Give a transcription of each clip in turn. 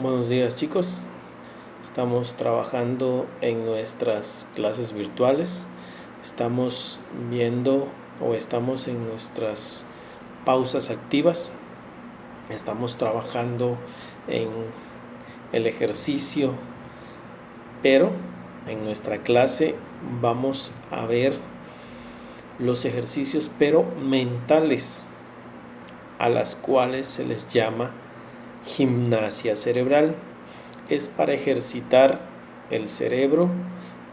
Buenos días chicos, estamos trabajando en nuestras clases virtuales, estamos viendo o estamos en nuestras pausas activas, estamos trabajando en el ejercicio, pero en nuestra clase vamos a ver los ejercicios pero mentales, a las cuales se les llama gimnasia cerebral. Es para ejercitar el cerebro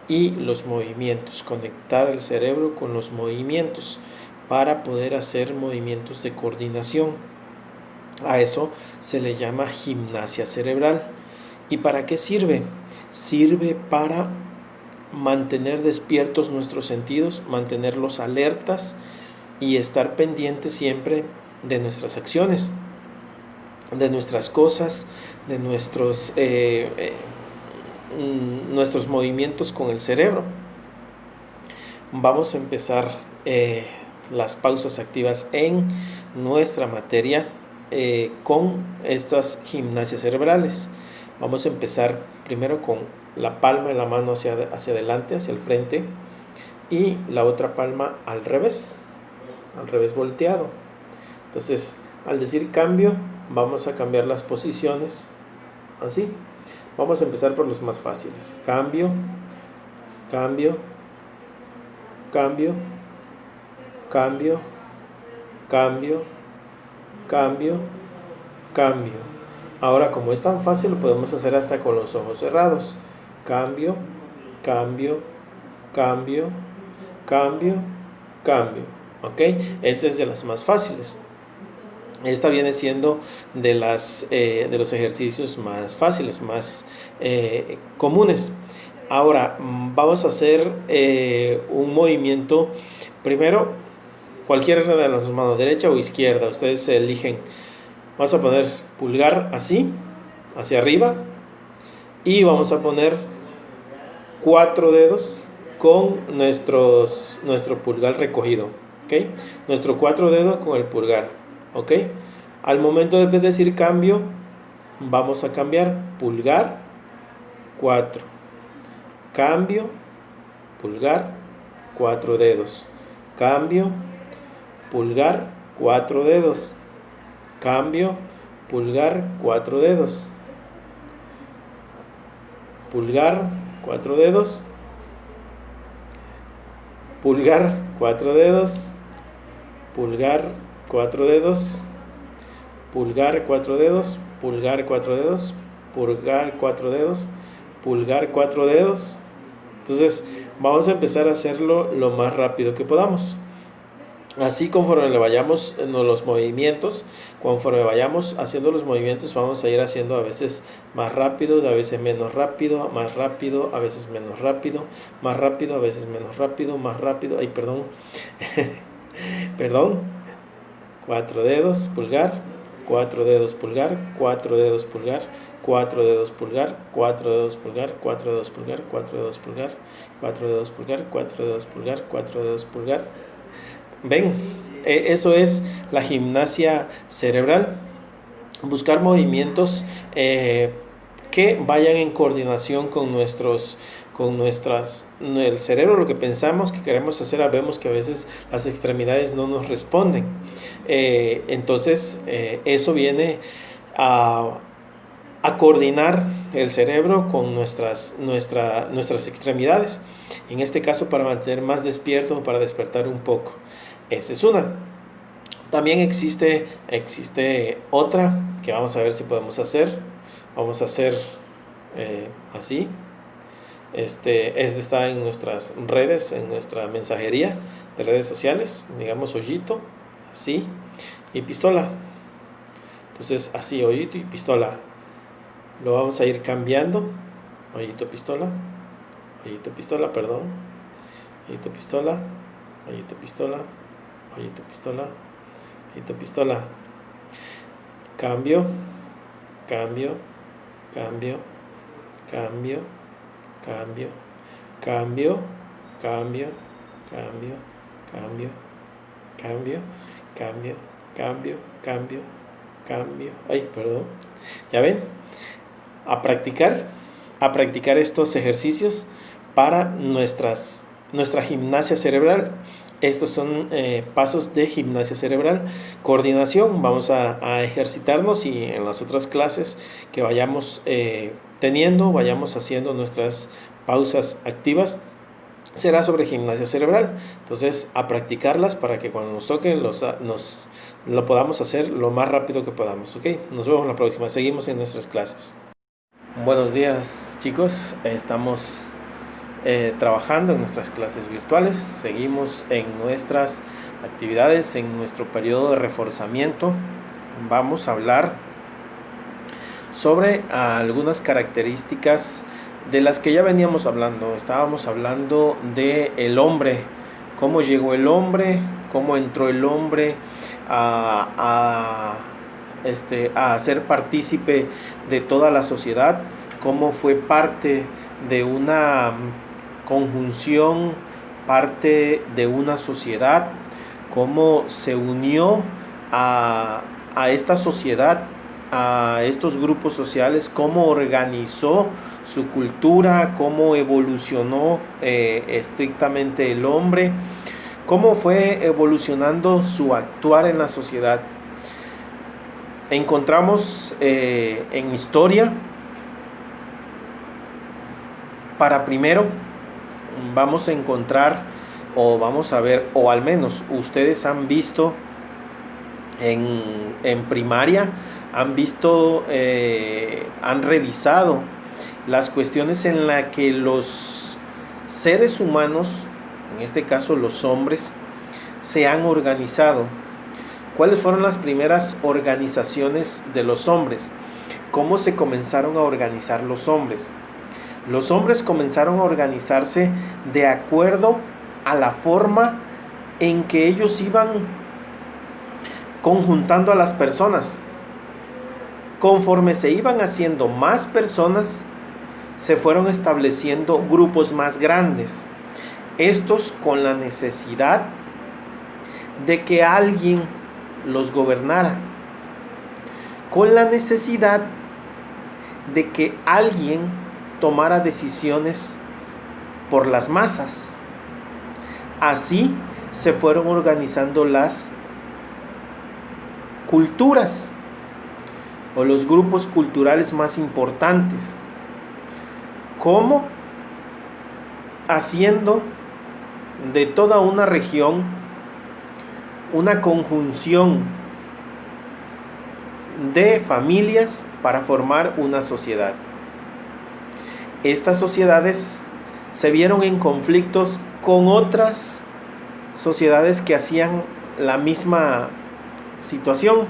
y los movimientos, conectar el cerebro con los movimientos para poder hacer movimientos de coordinación. A eso se le llama gimnasia cerebral. ¿Y para qué sirve? Sirve para mantener despiertos nuestros sentidos, mantenerlos alertas y estar pendientes siempre de nuestras acciones, de nuestras cosas, de nuestros movimientos con el cerebro. Vamos a empezar las pausas activas en nuestra materia con estas gimnasias cerebrales. Vamos a empezar primero con la palma de la mano hacia adelante, hacia el frente, y la otra palma al revés volteado. Entonces, al decir cambio, vamos a cambiar las posiciones así. Vamos a empezar por los más fáciles. Cambio, cambio, cambio, cambio, cambio, cambio, cambio. Ahora, como es tan fácil, lo podemos hacer hasta con los ojos cerrados. Cambio, cambio, cambio, cambio, cambio. ¿Ok? Esta es de las más fáciles. Esta viene siendo de los ejercicios más fáciles, más comunes. Ahora vamos a hacer un movimiento. Primero, cualquiera de las manos, derecha o izquierda, ustedes eligen. Vamos a poner pulgar así, hacia arriba, y vamos a poner 4 dedos con nuestro pulgar recogido. ¿Ok? Nuestro 4 dedos con el pulgar. ¿Ok? Al momento de decir cambio, vamos a cambiar pulgar 4, cambio, pulgar 4 dedos, cambio, pulgar 4 dedos, cambio, pulgar 4 dedos, pulgar 4 dedos, pulgar 4 dedos, pulgar 4 dedos, pulgar 4 dedos, pulgar 4 dedos, pulgar 4 dedos, pulgar 4 dedos. Entonces vamos a empezar a hacerlo lo más rápido que podamos. Así, conforme le vayamos en los movimientos, conforme vayamos haciendo los movimientos, vamos a ir haciendo a veces más rápido, a veces menos rápido, más rápido, a veces menos rápido, más rápido, a veces menos rápido, más rápido. Ay, perdón. Perdón. 4 dedos, pulgar, 4 dedos, pulgar, 4 dedos, pulgar, 4 dedos, pulgar, 4 dedos, pulgar, 4 dedos, pulgar, 4 dedos, pulgar, 4 dedos, pulgar, 4 dedos, pulgar, 4 dedos, pulgar. ¿Ven? Eso es la gimnasia cerebral. Buscar movimientos que vayan en coordinación con el cerebro, lo que pensamos que queremos hacer. Vemos que a veces las extremidades no nos responden. Entonces eso viene a coordinar el cerebro con nuestras extremidades, en este caso para mantener más despierto, para despertar un poco. Esa es una. También existe otra que vamos a ver si podemos hacer. Vamos a hacer así. Este está en nuestras redes, en nuestra mensajería de redes sociales, digamos hoyito, así, y pistola. Entonces así, hoyito y pistola. Lo vamos a ir cambiando. Hoyito, pistola, perdón. Hoyito, pistola, hoyito, pistola, hoyito, pistola, hoyito, pistola. Cambio, cambio, cambio, cambio, cambio, cambio, cambio, cambio, cambio, cambio, cambio, cambio, cambio, cambio. Ay, perdón. ¿Ya ven? a practicar, a practicar estos ejercicios para nuestra gimnasia cerebral. Estos son pasos de gimnasia cerebral. Coordinación, vamos a ejercitarnos y en las otras clases que vayamos teniendo, vayamos haciendo nuestras pausas activas, será sobre gimnasia cerebral. Entonces, a practicarlas para que cuando nos toquen lo podamos hacer lo más rápido que podamos. ¿Ok? Nos vemos en la próxima. Seguimos en nuestras clases. Buenos días, chicos. Estamos trabajando en nuestras clases virtuales. Seguimos en nuestras actividades, en nuestro periodo de reforzamiento. Vamos a hablar sobre algunas características de las que ya veníamos hablando. Estábamos hablando de el hombre, cómo llegó el hombre, cómo entró el hombre a ser partícipe de toda la sociedad, cómo fue parte de una conjunción, parte de una sociedad, cómo se unió a esta sociedad, a estos grupos sociales, cómo organizó su cultura, cómo evolucionó estrictamente el hombre, cómo fue evolucionando su actuar en la sociedad. Encontramos en historia, para primero vamos a encontrar o vamos a ver, o al menos ustedes han visto en primaria, han visto, han revisado las cuestiones en las que los seres humanos, en este caso los hombres, se han organizado. ¿Cuáles fueron las primeras organizaciones de los hombres? ¿Cómo se comenzaron a organizar los hombres? Los hombres comenzaron a organizarse de acuerdo a la forma en que ellos iban conjuntando a las personas. Conforme se iban haciendo más personas, se fueron estableciendo grupos más grandes. Estos con la necesidad de que alguien los gobernara, con la necesidad de que alguien tomara decisiones por las masas. Así se fueron organizando las culturas o los grupos culturales más importantes. ¿Cómo? Haciendo de toda una región una conjunción de familias para formar una sociedad. Estas sociedades se vieron en conflictos con otras sociedades que hacían la misma situación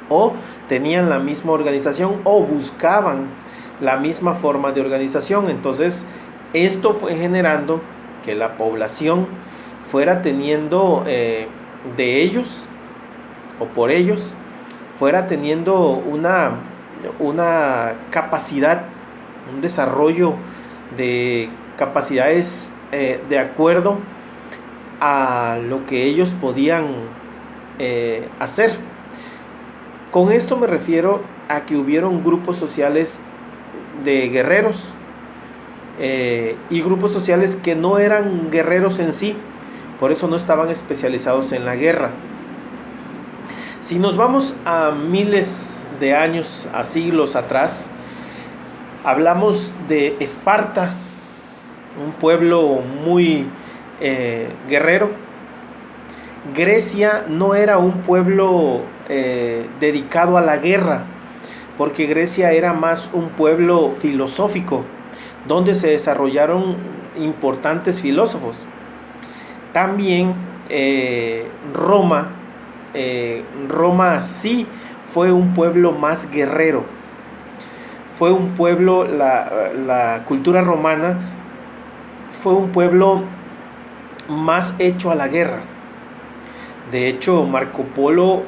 o tenían la misma organización o buscaban la misma forma de organización. Entonces, esto fue generando que la población fuera teniendo de ellos o por ellos fuera teniendo una capacidad, un desarrollo de capacidades de acuerdo a lo que ellos podían hacer. Con esto me refiero a que hubieron grupos sociales de guerreros y grupos sociales que no eran guerreros en sí, por eso no estaban especializados en la guerra. Si nos vamos a miles de años, a siglos atrás, hablamos de Esparta, un pueblo muy guerrero. Grecia no era un pueblo dedicado a la guerra, porque Grecia era más un pueblo filosófico, donde se desarrollaron importantes filósofos. También Roma sí fue un pueblo más guerrero. Fue un pueblo, la cultura romana fue un pueblo más hecho a la guerra. De hecho, Marco Polo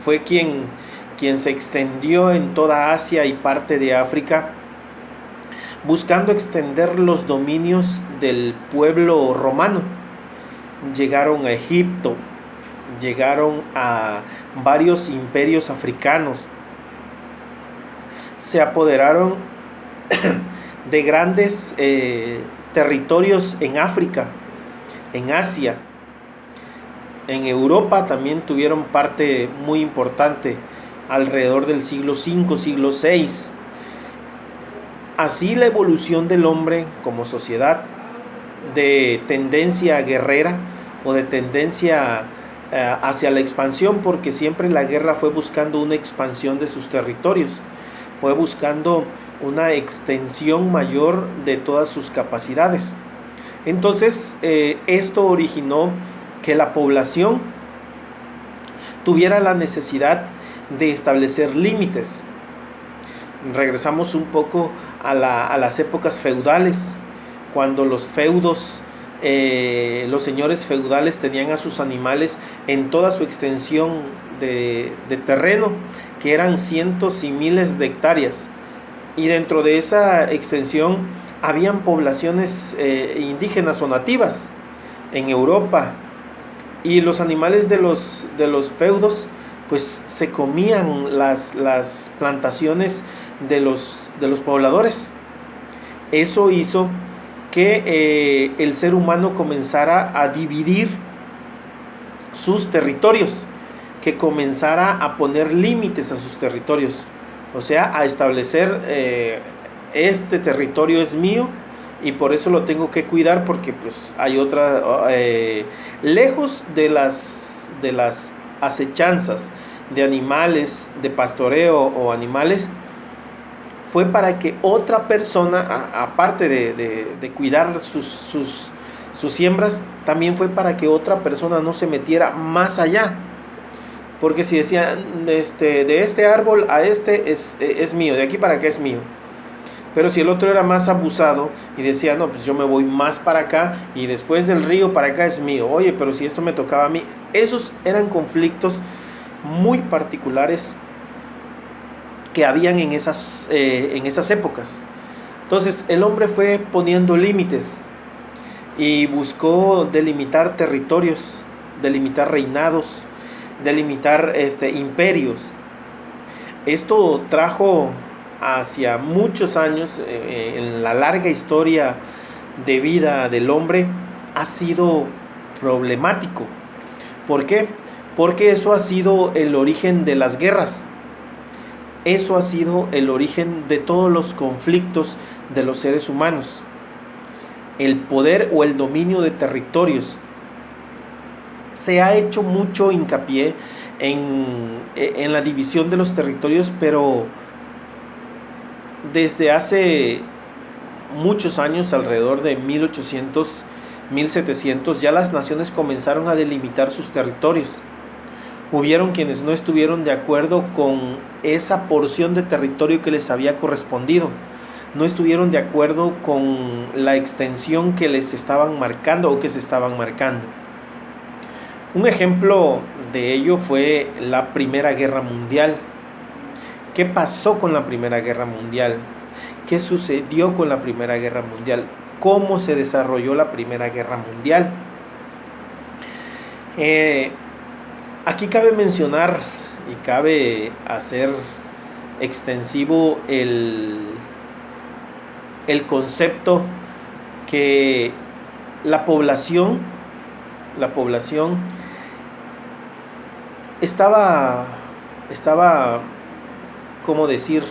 fue quien se extendió en toda Asia y parte de África, buscando extender los dominios del pueblo romano. Llegaron a Egipto, llegaron a varios imperios africanos, se apoderaron de grandes territorios en África, en Asia, en Europa también tuvieron parte muy importante alrededor del siglo V, siglo VI. Así la evolución del hombre como sociedad, de tendencia guerrera o de tendencia hacia la expansión, porque siempre la guerra fue buscando una expansión de sus territorios, fue buscando una extensión mayor de todas sus capacidades. Entonces esto originó que la población tuviera la necesidad de establecer límites. Regresamos un poco a las épocas feudales, cuando los feudos, los señores feudales tenían a sus animales en toda su extensión de terreno, que eran cientos y miles de hectáreas, y dentro de esa extensión habían poblaciones indígenas o nativas en Europa, y los animales de los feudos pues se comían las plantaciones de los pobladores. Eso hizo que el ser humano comenzara a dividir sus territorios, que comenzara a poner límites a sus territorios, o sea, a establecer este territorio es mío y por eso lo tengo que cuidar, porque pues hay otra, lejos de las acechanzas de animales, de pastoreo o animales, fue para que otra persona, aparte de cuidar sus siembras, también fue para que otra persona no se metiera más allá. Porque si decían, de este árbol a este es mío, de aquí para acá es mío. Pero si el otro era más abusado y decía, no, pues yo me voy más para acá y después del río para acá es mío. Oye, pero si esto me tocaba a mí. Esos eran conflictos muy particulares que habían en esas épocas. Entonces el hombre fue poniendo límites y buscó delimitar territorios, delimitar reinados, delimitar imperios. Esto trajo hacia muchos años, en la larga historia de vida del hombre, ha sido problemático. ¿Por qué? Porque eso ha sido el origen de las guerras. Eso ha sido el origen de todos los conflictos de los seres humanos. El poder o el dominio de territorios. Se ha hecho mucho hincapié en la división de los territorios, pero desde hace muchos años, alrededor de 1800, 1700, ya las naciones comenzaron a delimitar sus territorios. Hubieron quienes no estuvieron de acuerdo con esa porción de territorio que les había correspondido. No estuvieron de acuerdo con la extensión que les estaban marcando o que se estaban marcando. Un ejemplo de ello fue la Primera Guerra Mundial. ¿Qué pasó con la Primera Guerra Mundial? ¿Qué sucedió con la Primera Guerra Mundial? ¿Cómo se desarrolló la Primera Guerra Mundial? Aquí cabe mencionar y cabe hacer extensivo el concepto que la población estaba, ¿cómo decir?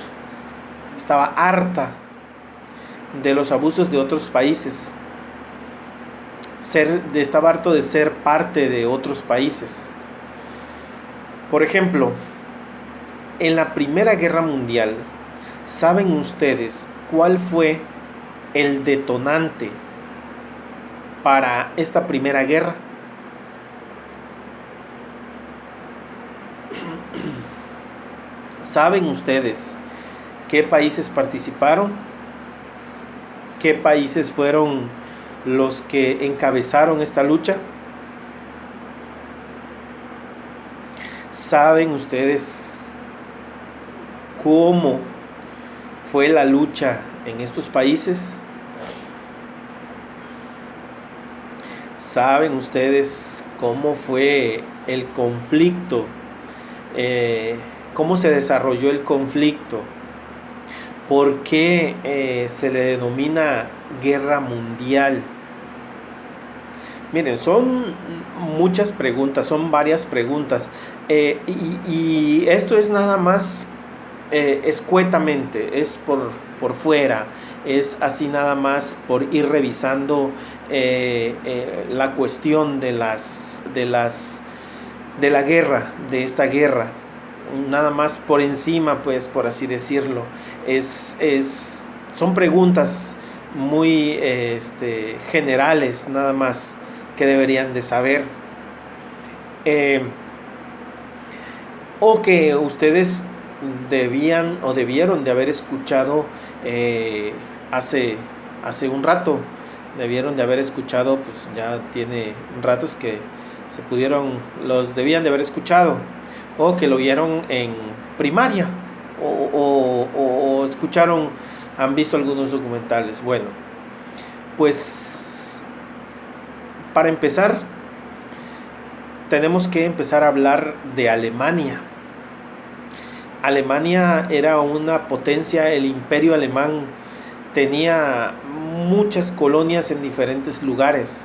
Estaba harta de los abusos de otros países. Estaba harto de ser parte de otros países. Por ejemplo, en la Primera Guerra Mundial, ¿saben ustedes cuál fue el detonante para esta Primera Guerra? ¿Saben ustedes qué países participaron? ¿Qué países fueron los que encabezaron esta lucha? ¿Saben ustedes cómo fue la lucha en estos países? ¿Saben ustedes cómo fue el conflicto? ¿Cómo se desarrolló el conflicto? ¿Por qué se le denomina guerra mundial? Miren, son muchas preguntas, son varias preguntas. Y esto es nada más escuetamente, es por fuera, es así nada más por ir revisando la cuestión de la guerra, de esta guerra, nada más por encima, pues, por así decirlo. Son preguntas muy generales, nada más, que deberían de saber. O que ustedes debían o debieron de haber escuchado hace un rato. Debieron de haber escuchado, pues ya tiene ratos que los debían de haber escuchado, o que lo vieron en primaria, o escucharon, han visto algunos documentales. Bueno, pues para empezar, tenemos que empezar a hablar de Alemania. Alemania era una potencia, el imperio alemán tenía muchas colonias en diferentes lugares.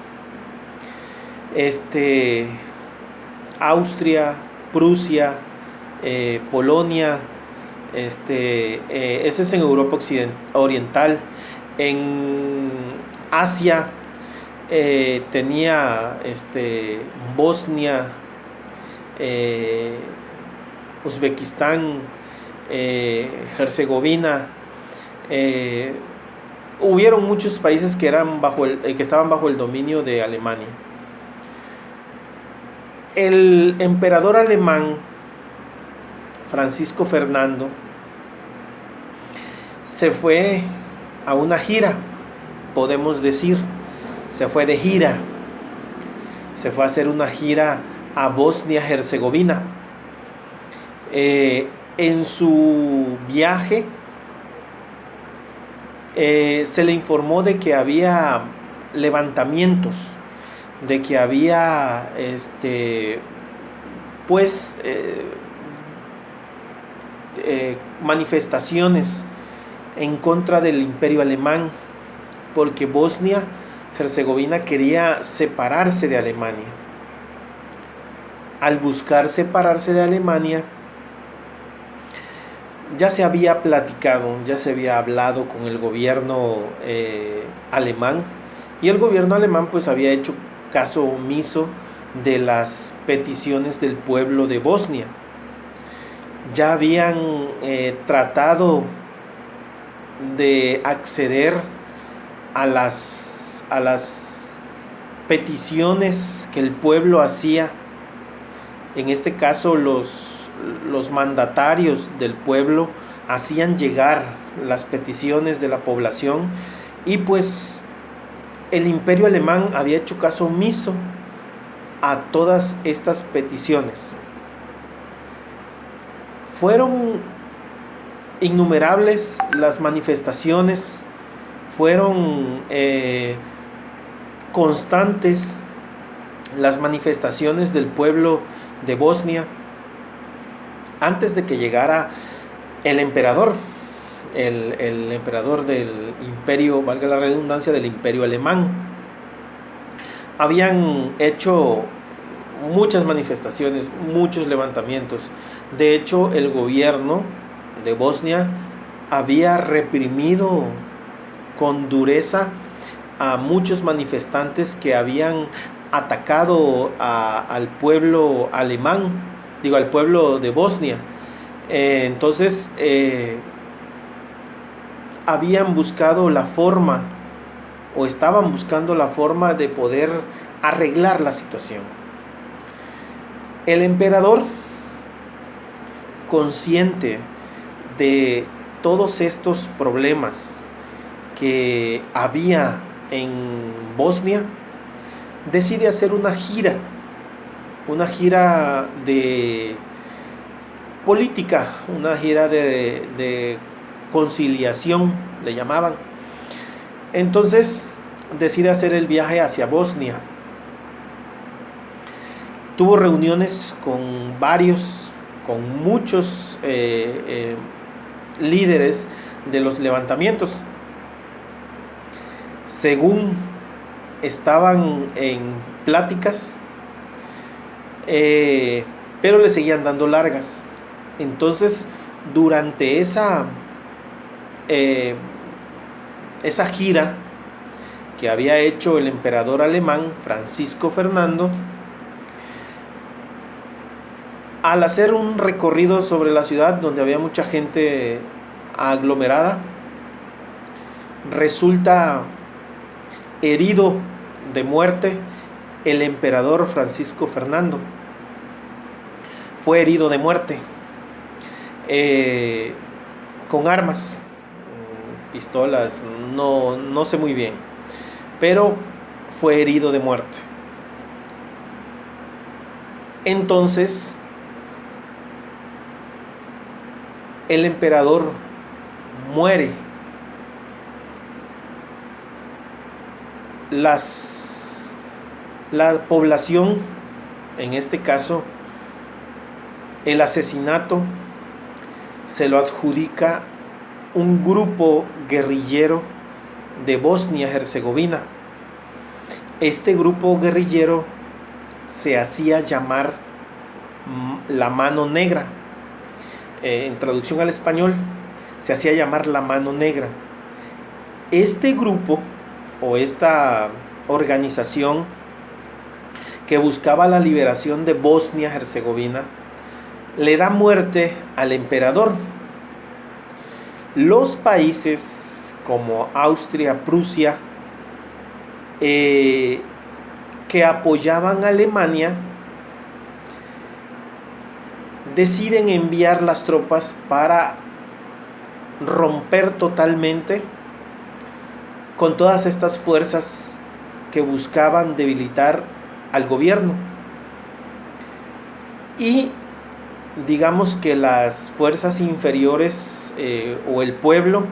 Austria, Prusia, Polonia, ese es en Europa oriental. En Asia tenía Bosnia, Uzbekistán, Herzegovina. Hubieron muchos países que estaban bajo el dominio de Alemania. El emperador alemán Francisco Fernando se fue a una gira, podemos decir, se fue de gira, se fue a hacer una gira a Bosnia-Herzegovina. En su viaje se le informó de que había levantamientos, de que había manifestaciones en contra del imperio alemán, porque Bosnia-Herzegovina quería separarse de Alemania. Al buscar separarse de Alemania, ya se había platicado, ya se había hablado con el gobierno alemán, y el gobierno alemán pues había hecho caso omiso de las peticiones del pueblo de Bosnia. Ya habían tratado de acceder a las peticiones que el pueblo hacía. En este caso los mandatarios del pueblo hacían llegar las peticiones de la población, y pues el imperio alemán había hecho caso omiso a todas estas peticiones. Fueron innumerables las manifestaciones, fueron constantes las manifestaciones del pueblo de Bosnia antes de que llegara el emperador, el emperador del imperio, valga la redundancia, del imperio alemán. Habían hecho muchas manifestaciones, muchos levantamientos. De hecho, el gobierno de Bosnia había reprimido con dureza a muchos manifestantes que habían atacado al pueblo alemán, al pueblo de Bosnia. Entonces habían buscado la forma, o estaban buscando la forma de poder arreglar la situación. El emperador, consciente de todos estos problemas que había en Bosnia, decide hacer una gira de política, una gira de conciliación, le llamaban. Entonces decide hacer el viaje hacia Bosnia. Tuvo reuniones con muchos líderes de los levantamientos. Según estaban en pláticas, pero le seguían dando largas. Entonces, durante esa gira que había hecho el emperador alemán Francisco Fernando, al hacer un recorrido sobre la ciudad donde había mucha gente aglomerada, resulta herido de muerte el emperador Francisco Fernando. Fue herido de muerte con armas, pistolas, no sé muy bien, pero fue herido de muerte. Entonces el emperador muere. La población, en este caso, el asesinato se lo adjudica un grupo guerrillero de Bosnia-Herzegovina. Este grupo guerrillero se hacía llamar la Mano Negra. En traducción al español, se hacía llamar la Mano Negra. Este grupo o esta organización que buscaba la liberación de Bosnia-Herzegovina le da muerte al emperador. Los países como Austria, Prusia, que apoyaban a Alemania, deciden enviar las tropas para romper totalmente con todas estas fuerzas que buscaban debilitar al gobierno. Y digamos que las fuerzas inferiores o el pueblo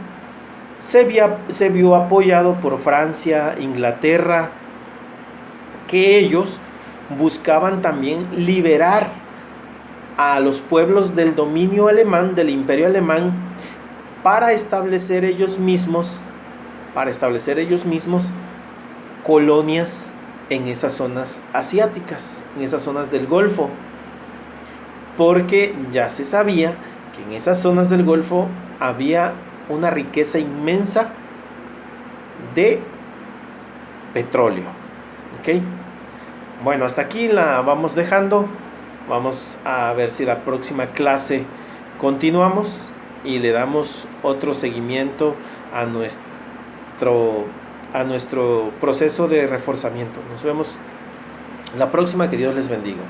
se vio apoyado por Francia, Inglaterra, que ellos buscaban también liberar a los pueblos del dominio alemán, del imperio alemán, para establecer ellos mismos colonias en esas zonas asiáticas, en esas zonas del Golfo, porque ya se sabía que en esas zonas del Golfo había una riqueza inmensa de petróleo. ¿Ok? Bueno, hasta aquí la vamos dejando. Vamos a ver si la próxima clase continuamos y le damos otro seguimiento a nuestro proceso de reforzamiento. Nos vemos la próxima. Que Dios les bendiga.